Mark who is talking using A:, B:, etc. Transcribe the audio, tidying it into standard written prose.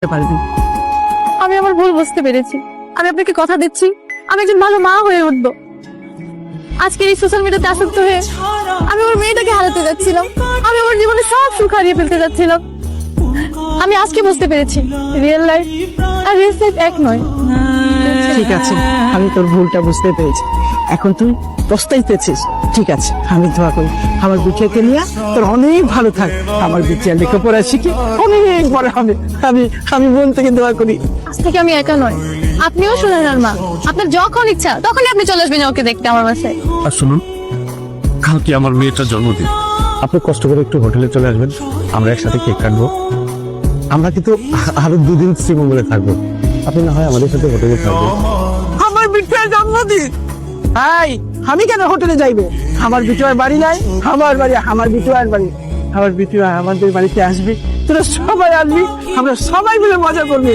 A: পারবি।
B: আমি আমার ভুল বুঝতে পেরেছি। আমি আপনাকে কথা দিচ্ছি, আমি একজন ভালো মা হয়ে উঠবো। আজকে এই সোশ্যাল মিডিয়াতে আসক্ত হয়ে আমি আমার মেয়েটাকে হারাতে যাচ্ছিলাম। আমি আমার জীবনে সব সুখ হারিয়ে ফেলতে যাচ্ছিলাম। আমি আজকে বুঝতে পেরেছি রিয়েল লাইফ আর রিয়েল লাইফ এক নয়।
A: ঠিক আছে, আমি তোর ভুলটা বুঝতে পেরেছি। এখন তুই পস্তাইতেছিস। ঠিক আছে, আমি দোয়া করি আমার বিটিয়াকে নিয়ে তোর অনেক ভালো থাক। আমার বিটিয়া লেখাপড়া শিখে অনেক বড় হবে। আমি আমি মন থেকে দোয়া করি।
B: আজ থেকে আমি একা নয়, আপনিও সুনয়নার মা। আপনার যখন ইচ্ছা তখনই আপনি চলে আসবেন ওকে দেখতে আমার বাসায়।
C: আর শুনুন, কালকে আমার মেয়েটার জন্মদিন, আপনি কষ্ট করে একটু হোটেলে চলে আসবেন, আমরা একসাথে কেক কাটবো। আমরা কিন্তু আরো 2 দিন শ্রীমঙ্গলে থাকবো, আপনি না হয় আমাদের সাথে হোটেলে থাকবেন।
A: আমার বিটিয়ার জন্মদিন, হাই আমি কেন হোটেলে যাইবো? আমার বিটিয়ার বাড়ি নাই, আমার বাড়ি, আমার বিটিয়ার বাড়ি। আমার বিটিয়া আমাদের বাড়িতে আসবি, তোরা সবাই আসবি, আমরা সবাই মিলে মজা করবি।